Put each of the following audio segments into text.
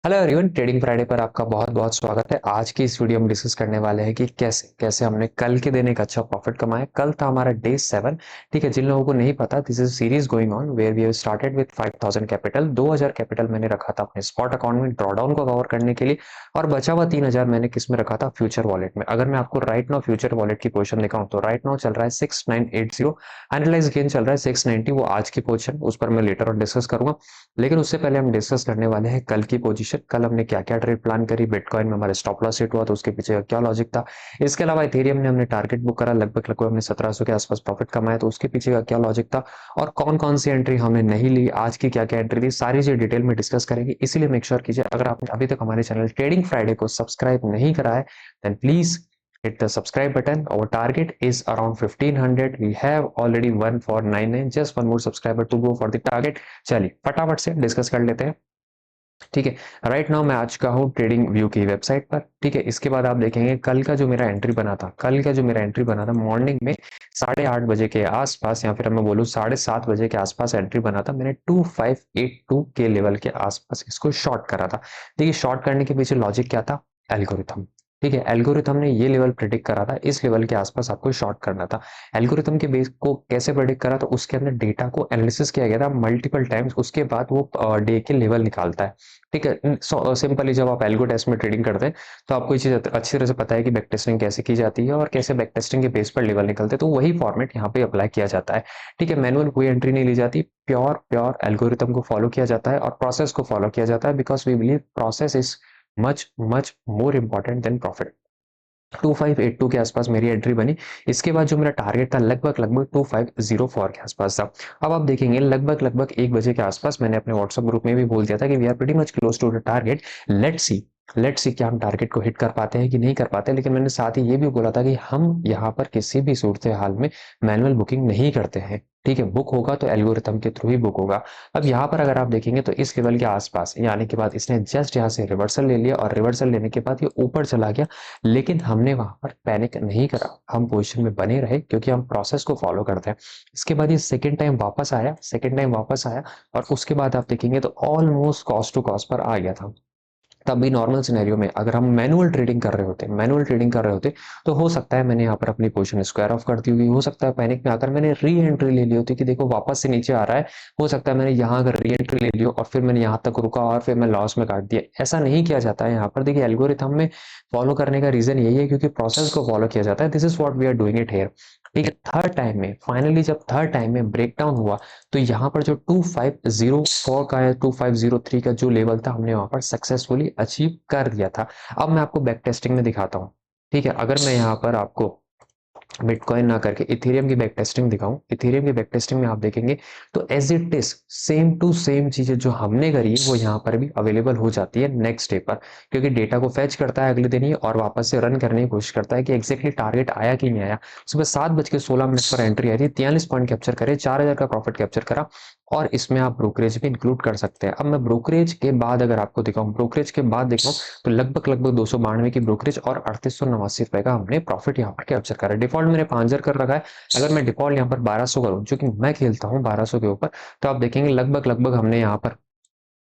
Hello everyone, trading Friday पर आपका बहुत बहुत स्वागत है। आज की इस वीडियो में डिस्कस करने वाले हैं कि कैसे कैसे हमने कल के दिन एक अच्छा प्रॉफिट कमाया। कल था हमारा डे 7। ठीक है, जिन लोगों को नहीं पता, this is series going on where we have started with 5000 capital. 2000 capital मैंने रखा था अपने स्पॉट अकाउंट में ड्रॉडाउन को कवर करने के लिए, और बचा हुआ 3000 मैंने किस में रखा था, फ्यूचर वॉलेट में। अगर मैं आपको राइट नाउ फ्यूचर वॉलेट की पोजीशन दिखाऊं तो राइट नाउ चल रहा है 6980, एनालाइज गेन चल रहा है 690। वो आज की पोजीशन, उस पर मैं लेटर और डिस्कस करूंगा। लेकिन उससे पहले हम डिस्कस करने वाले हैं कल की पोजीशन। कल हमने क्या क्या ट्रेड प्लान करी, बिटकॉइन में हमारे स्टॉप लॉस हिट हुआ तो उसके पीछे का क्या लॉजिक था। इसके अलावा इथेरियम ने हमने टारगेट बुक करा, लगभग लगभग हमने 1700 के आसपास प्रॉफिट कमाया, तो उसके पीछे का क्या लॉजिक था, और कौन कौन सी एंट्री हमने नहीं ली, आज की क्या क्या एंट्री थी, सारी चीज डिटेल में डिस्कस करेंगे। इसीलिए मेक श्योर कीजिए, अगर आपने अभी तक हमारे चैनल ट्रेडिंग फ्राइडे को सब्सक्राइब नहीं करा है, then please hit the subscribe button. Our target is around 1500. We have already 1499. Just one more subscriber to go for the target. चलिए फटाफट से डिस्कस कर लेते हैं। ठीक है, राइट नाउ मैं आ चुका हूँ ट्रेडिंग व्यू की वेबसाइट पर। ठीक है, इसके बाद आप देखेंगे कल का जो मेरा एंट्री बना था, कल का जो मेरा एंट्री बना था मॉर्निंग में 8:30 बजे के आसपास, या फिर मैं बोलूँ 7:30 बजे के आसपास एंट्री बना था। मैंने 2582 के लेवल के आसपास इसको शॉर्ट करा था। देखिए, शॉर्ट करने के पीछे लॉजिक क्या था, एल्गोरिथम। ठीक है, एल्गोरिथम ने ये लेवल प्रिडिक्ट करा था, इस लेवल के आसपास आपको शॉर्ट करना था। एल्गोरिथम के बेस को कैसे प्रिडिक्ट करा, तो उसके अंदर डेटा को एनालिसिस किया गया था मल्टीपल टाइम्स, उसके बाद वो डे के लेवल निकालता है। ठीक है, सिंपली जब आप एल्गो टेस्ट में ट्रेडिंग करते हैं तो आपको ये चीज अच्छी तरह से पता है कि बैक टेस्टिंग कैसे की जाती है और कैसे बैक टेस्टिंग के बेस पर लेवल निकलते हैं, तो वही फॉर्मेट यहाँ पे अप्लाई किया जाता है। ठीक है, मैनुअल कोई एंट्री नहीं ली जाती, प्योर प्योर एल्गोरिथम को फॉलो किया जाता है और प्रोसेस को फॉलो किया जाता है, because we believe process is much much more important than profit. 2582 के आसपास मेरी एंट्री बनी। इसके बाद जो मेरा टारगेट था लगभग लगभग 2504 के आसपास था। अब आप देखेंगे लगभग लगभग 1 बजे के आसपास मैंने अपने व्हाट्सएप ग्रुप में भी बोल दिया था कि we are pretty much close to the target. Let's see क्या हम टारगेट को हिट कर पाते हैं कि नहीं कर पाते। लेकिन मैंने साथ ही ये भी बोला था कि हम यहाँ पर किसी भी सूरत हाल में मैनुअल बुकिंग नहीं करते हैं। ठीक है, बुक होगा तो एल्गोरिथम के थ्रू ही बुक होगा। अब यहाँ पर अगर आप देखेंगे तो इस लेवल के आसपास ये आने के बाद इसने जस्ट यहाँ से रिवर्सल ले लिया, और रिवर्सल लेने के बाद ये ऊपर चला गया। लेकिन हमने वहां पर पैनिक नहीं करा, हम पोजीशन में बने रहे, क्योंकि हम प्रोसेस को फॉलो करते हैं। इसके बाद ये सेकेंड टाइम वापस आया, और उसके बाद आप देखेंगे तो almost cost to cost per आ गया था। तब भी नॉर्मल सिनेरियो में अगर हम मैनुअल ट्रेडिंग कर रहे होते तो हो सकता है मैंने यहाँ पर अपनी पोजीशन स्क्वायर ऑफ कर दी होगी। हो सकता है पैनिक में आकर मैंने री एंट्री ले ली होती कि देखो वापस से नीचे आ रहा है। हो सकता है मैंने यहाँ अगर री एंट्री ले लियो और फिर मैंने यहाँ तक रुका और फिर मैं लॉस में काट दिया। ऐसा नहीं किया जाता है यहाँ पर। देखिए, एल्गोरिथम में फॉलो करने का रीजन यही है क्योंकि प्रोसेस को फॉलो किया जाता है। This is what we are doing it here. ठीक है, थर्ड टाइम में फाइनली जब थर्ड टाइम में ब्रेकडाउन हुआ तो यहाँ पर जो 2504 का या 2503 का जो लेवल था, हमने वहां पर सक्सेसफुली अचीव कर दिया था। अब मैं आपको बैक टेस्टिंग में दिखाता हूँ। ठीक है, अगर मैं यहाँ पर आपको बिटकॉइन ना करके इथेरियम की बैक टेस्टिंग दिखाऊं, इथेरियम की बैक टेस्टिंग में आप देखेंगे तो as it is same to same चीजें जो हमने करी है वो यहाँ पर भी अवेलेबल हो जाती है नेक्स्ट डे पर, क्योंकि डेटा को फैच करता है अगले दिन ही और वापस से रन करने की कोशिश करता है कि एग्जैक्टली टारगेट आया कि नहीं आया। सुबह 7:16 पर एंट्री आई थी, 43 पॉइंट कैप्चर करे, 4000 का प्रॉफिट कैप्चर करा, और इसमें आप ब्रोकरेज भी इंक्लूड कर सकते हैं। अब मैं ब्रोकरेज के बाद अगर आपको दिखाऊं, ब्रोकरेज के बाद दिखाऊं तो लगभग लगभग 292 की ब्रोकरेज और 3889 रुपए का हमने प्रॉफिट यहाँ पर कैप्चर करा। डिफॉल्ट मैंने 5000 कर रखा है। अगर मैं डिफॉल्ट यहाँ पर 1200 करूँ, जो कि मैं खेलता हूँ 1200 के ऊपर, तो आप देखेंगे लगभग लगभग हमने यहाँ पर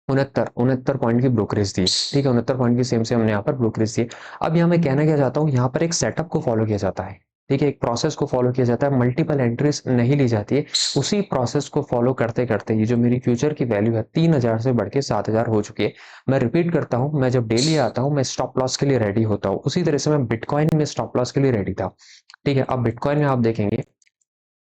उनहत्तर उनहत्तर पॉइंट की ब्रोकरेज दी। ठीक है, 69 पॉइंट की सेम से हमने यहाँ पर ब्रोकरेज दी। अब यहाँ मैं कहना क्या चाहता हूँ, यहाँ पर एक सेटअप को फॉलो किया जाता है। ठीक है, एक प्रोसेस को फॉलो किया जाता है, मल्टीपल एंट्रीज नहीं ली जाती है। उसी प्रोसेस को फॉलो करते करते ये जो मेरी फ्यूचर की वैल्यू है 3000 से बढ़ के 7000 हो चुकी है। मैं रिपीट करता हूँ, मैं जब डेली आता हूँ मैं स्टॉप लॉस के लिए रेडी होता हूँ, उसी तरह से मैं बिटकॉइन में स्टॉप लॉस के लिए रेडी था। ठीक है, अब बिटकॉइन में आप देखेंगे,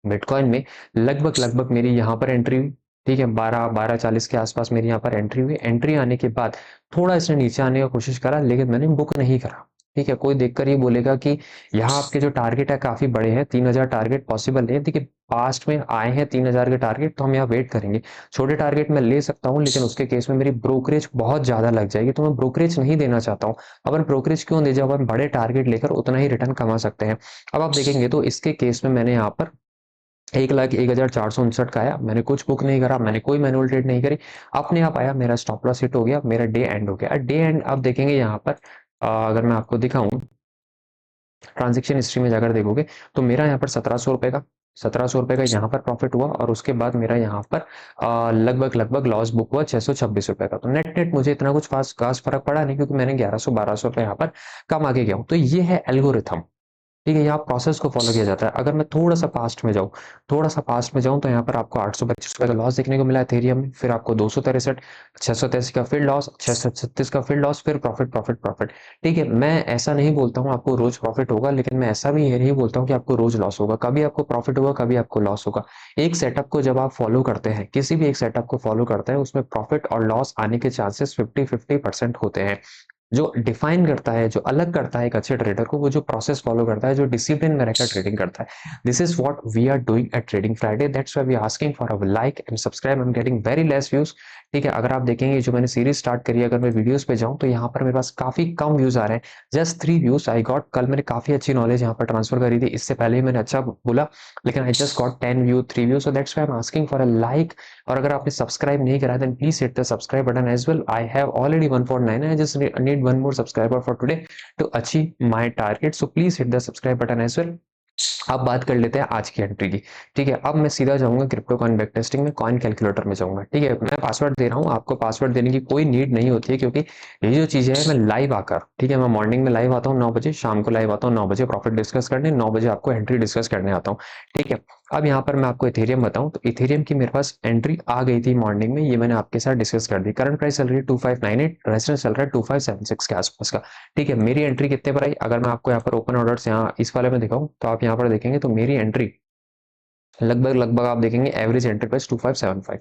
बिटकॉइन में लगभग लगभग मेरी यहाँ पर एंट्री हुई। ठीक है, 12:40 के आसपास मेरी यहाँ पर एंट्री हुई। एंट्री आने के बाद थोड़ा इसने नीचे आने की कोशिश करा, लेकिन मैंने बुक नहीं करा। ठीक है, कोई देखकर ये बोलेगा कि यहाँ आपके जो टारगेट है काफी बड़े हैं, 3000 टारगेट पॉसिबल नहीं है। देखिए, पास्ट में आए हैं 3000 के टारगेट, तो हम यहाँ वेट करेंगे। छोटे टारगेट मैं ले सकता हूँ, लेकिन उसके केस में मेरी ब्रोकरेज बहुत ज्यादा लग जाएगी, तो मैं ब्रोकरेज नहीं देना चाहता हूँ। अपन ब्रोकरेज क्यों दे, जब अपन बड़े टारगेट लेकर उतना ही रिटर्न कमा सकते हैं। अब आप देखेंगे तो इसके केस में मैंने यहाँ पर 1,01,459 का आया। मैंने कुछ बुक नहीं करा, मैंने कोई मैनुअल ट्रेड नहीं करी, अपने आप आया, मेरा स्टॉप लॉस हिट हो गया, मेरा डे एंड हो गया। डे एंड आप देखेंगे यहाँ पर अगर मैं आपको दिखाऊं, ट्रांजेक्शन हिस्ट्री में जाकर देखोगे तो मेरा यहाँ पर 1700 रुपए का ₹1700 का यहाँ पर प्रॉफिट हुआ और उसके बाद मेरा यहाँ पर लगभग लॉस बुक हुआ ₹626 का। तो नेट नेट मुझे इतना कुछ खास फर्क पड़ा नहीं, क्योंकि मैंने 1100-1200 यहाँ पर कमा के गया हूँ। तो ये है एल्गोरिथम। ठीक है, यहाँ प्रोसेस को फॉलो किया जाता है। अगर मैं थोड़ा-सा पास्ट में जाऊँ तो यहाँ पर आपको ₹825 का लॉस देखने को मिला इथेरियम में, फिर आपको 263, 683 का फिर लॉस, 636 का फिर लॉस, फिर प्रॉफिट, प्रॉफिट, प्रॉफिट। ठीक है, मैं ऐसा नहीं बोलता हूँ आपको रोज़ प्रॉफिट होगा, लेकिन मैं ऐसा भी ये नहीं बोलता हूँ कि आपको रोज़ लॉस होगा। कभी आपको प्रॉफिट होगा, कभी आपको लॉस होगा। एक सेटअप को जब आप फॉलो करते हैं, किसी भी एक सेटअप को फॉलो करते हैं, उसमें प्रॉफिट और लॉस आने के चांसेस 50-50% होते हैं। जो डिफाइन करता है, जो अलग करता है एक अच्छे ट्रेडर को, वो जो प्रोसेस फॉलो करता है, जो डिसिप्लिन में रहकर ट्रेडिंग करता है। This is what we are doing at trading Friday. That's why we are asking for a like and subscribe. I am getting very less views. ठीक है, अगर आप देखेंगे जो मैंने सीरीज स्टार्ट करी है, अगर मैं वीडियोस पे जाऊं तो यहाँ पर मेरे पास काफी कम व्यूज आ रहे हैं। Just 3 views I got. कल मैंने काफी अच्छी नॉलेज यहाँ पर ट्रांसफर करी थी, इससे पहले ही मैंने अच्छा बोला, लेकिन I just got 10 view, 3 view. So that's why I am asking for a like. और अगर आपने सब्सक्राइब नहीं करा then please hit the subscribe button as well. I have already 149, I just need one more subscriber for today to achieve my target. So please hit the subscribe button as well. अब बात कर लेते हैं आज की entry की। ठीक है, अब मैं सीधा जाऊंगा क्रिप्टो कॉइन बैक टेस्टिंग में, कॉइन कैलकुलेटर में जाऊंगा। ठीक है, मैं पासवर्ड दे रहा हूँ, आपको पासवर्ड देने की कोई नीड नहीं होती है, क्योंकि ये जो चीज़ है मैं लाइव आकर, ठीक है, मैं मॉर्निंग में लाइव आता हूँ 9 बजे, शाम को लाइव आता हूँ 9 बजे प्रॉफिट डिस्कस करने, 9 बजे आपको एंट्री डिस्कस करने आता हूँ। ठीक है, अब यहाँ पर मैं आपको इथेरियम बताऊँ तो इथेरियम की मेरे पास एंट्री आ गई थी मॉर्निंग में, ये मैंने आपके साथ डिस्कस कर दी। करंट प्राइस चल रही है 2598, रेजिस्टेंस चल रहा है 2576 के आसपास का। ठीक है, मेरी एंट्री कितने पर आई, अगर मैं आपको यहाँ पर ओपन ऑर्डर्स यहाँ इस वाले में दिखाऊं तो आप यहाँ पर देखेंगे तो मेरी एंट्री लगभग आप देखेंगे एवरेज एंट्री प्राइस 2575।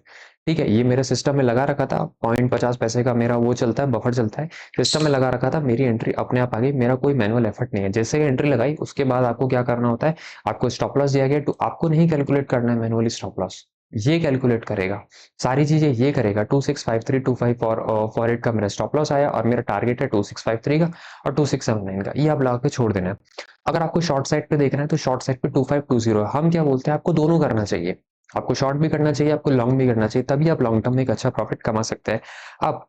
ठीक है, ये मेरे सिस्टम में लगा रखा था, 0.50 का मेरा वो चलता है, बफर चलता है, सिस्टम में लगा रखा था। मेरी एंट्री अपने आप आ गई, मेरा कोई मैनुअल एफर्ट नहीं है। जैसे ही एंट्री लगाई उसके बाद आपको क्या करना होता है, आपको स्टॉप लॉस दिया गया, तो आपको नहीं कैलकुलेट करना है मैनुअली स्टॉप लॉस, ये कैलकुलेट करेगा, सारी चीजें ये करेगा। 265325 फॉर इट का मेरा स्टॉप लॉस आया और मेरा टारगेट है 2653 का और 2679 का, ये आप लगा के छोड़ देना है। अगर आपको शॉर्ट साइड पे देखना है तो शॉर्ट साइड पे 2520 है। हम क्या बोलते हैं, आपको दोनों करना चाहिए, आपको शॉर्ट भी करना चाहिए, आपको लॉन्ग भी करना चाहिए, तभी आप लॉन्ग टर्म में एक अच्छा प्रॉफिट कमा सकते हैं। अब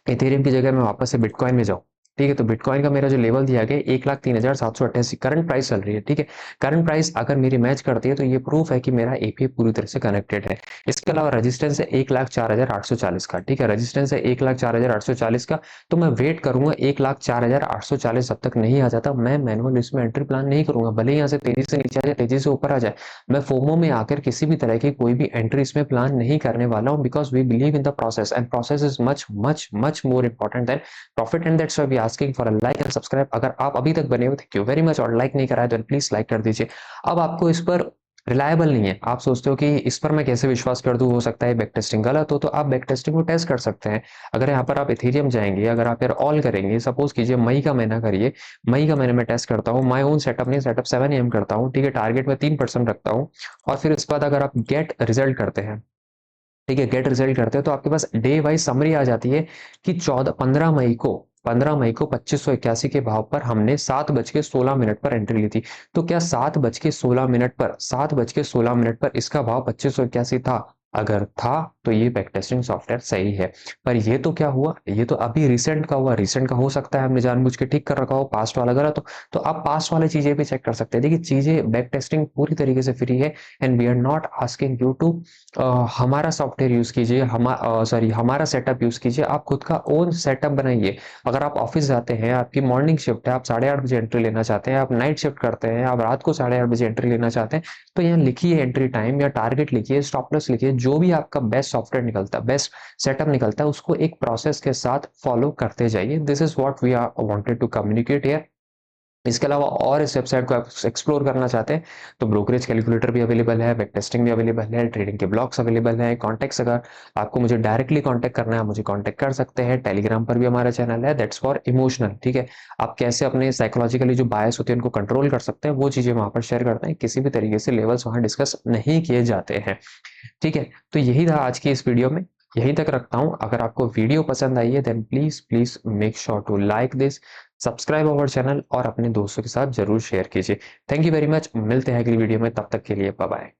इथेरियम की जगह मैं वापस से बिटकॉइन में जाऊं, ठीक है, तो बिटकॉइन का मेरा जो लेवल दिया गया 1,03,788 करंट प्राइस चल रही है। ठीक है, करंट प्राइस अगर मेरी मैच करती है तो ये प्रूफ है कि मेरा एपीआई पूरी तरह से कनेक्टेड है। इसके अलावा रेजिस्टेंस है 1,04,840 का। ठीक है, रेजिस्टेंस है 1,04,840 का। तो मैं वेट करूंगा 1,04,840 जब तक नहीं आ जाता, मैं मैनुअल इसमें एंट्री प्लान नहीं करूंगा, भले ही यहाँ से तेजी से नीचे आ जाए, तेजी से ऊपर आ जाए, मैं फोमो में आकर किसी भी तरह की कोई भी एंट्री इसमें प्लान नहीं करने वाला हूँ, because we believe in the process and process is much much much more important than profit. And that's why we asking for a like and subscribe. अगर आप अभी तक बने हो, थैंक यू वेरी मच, और लाइक नहीं करा है तो प्लीज लाइक कर दीजिए। अब आपको इस पर रिलायबल नहीं है, आप सोचते हो कि इस पर मैं कैसे विश्वास कर दूं, हो सकता है बैक टेस्टिंग गलत हो, तो आप बैक टेस्टिंग को टेस्ट कर सकते हैं। अगर यहाँ पर आप इथेरियम जाएंगे, अगर आप यार ऑल करेंगे, सपोज कीजिए मई का महीना करिए, मई का महीने में टेस्ट करता हूँ, माई ओन सेटअप नहीं, सेटअप 7 AM करता हूँ। ठीक है, टारगेट में 3% रखता हूँ, और फिर उसके बाद अगर आप गेट रिजल्ट करते हैं, ठीक है, गेट रिजल्ट करते हैं, तो आपके पास डे वाइज समरी आ जाती है कि 15 मई को 2581 के भाव पर हमने 7:16 पर एंट्री ली थी। तो क्या 7:16 पर इसका भाव 2581 था? अगर था तो ये बैक टेस्टिंग सॉफ्टवेयर सही है। पर ये तो क्या हुआ, ये तो अभी रिसेंट का हुआ, रिसेंट का हो सकता है हमने जानबूझ के ठीक कर रखा हो, पास्ट वाला गलत हो, तो आप पास्ट वाली चीजें भी चेक कर सकते हैं। देखिए, चीजें बैक टेस्टिंग पूरी तरीके से फ्री है, and we are not asking you to हमारा सॉफ्टवेयर यूज कीजिए, हमारा सेटअप यूज कीजिए, आप खुद का ओन सेटअप बनाइए। अगर आप ऑफिस जाते हैं, आपकी मॉर्निंग शिफ्ट है, आप 8:30 बजे एंट्री लेना चाहते हैं, आप नाइट शिफ्ट करते हैं, आप रात को 8:30 बजे एंट्री लेना चाहते हैं, तो यहाँ लिखिए एंट्री टाइम या टारगेट लिखिए, स्टॉप लॉस लिखिए, जो भी आपका बेस्ट सॉफ्टवेयर निकलता है, बेस्ट सेटअप निकलता है, उसको एक प्रोसेस के साथ फॉलो करते जाइए। This is what we are wanted to communicate here. इसके अलावा और इस वेबसाइट को आप एक्सप्लोर करना चाहते हैं तो ब्रोकरेज कैलकुलेटर भी अवेलेबल है, बैक टेस्टिंग भी अवेलेबल है, ट्रेडिंग के ब्लॉग्स अवेलेबल है, कॉन्टेक्ट्स, अगर आपको मुझे डायरेक्टली कॉन्टेक्ट करना है आप मुझे कॉन्टेक्ट कर सकते हैं। टेलीग्राम पर भी हमारा चैनल है, दैट्स फॉर इमोशनल। ठीक है, आप कैसे अपने साइकोलॉजिकली जो बायस होते हैं उनको कंट्रोल कर सकते हैं, वो चीजें वहां पर शेयर करते हैं, किसी भी तरीके से लेवल्स वहां डिस्कस नहीं किए जाते हैं। ठीक है, तो यही था आज की इस वीडियो में, यहीं तक रखता हूं। अगर आपको वीडियो पसंद आई है then please please make sure to like this, subscribe our channel और अपने दोस्तों के साथ जरूर शेयर कीजिए। थैंक यू वेरी मच, मिलते हैं अगली वीडियो में, तब तक के लिए बाय बाय।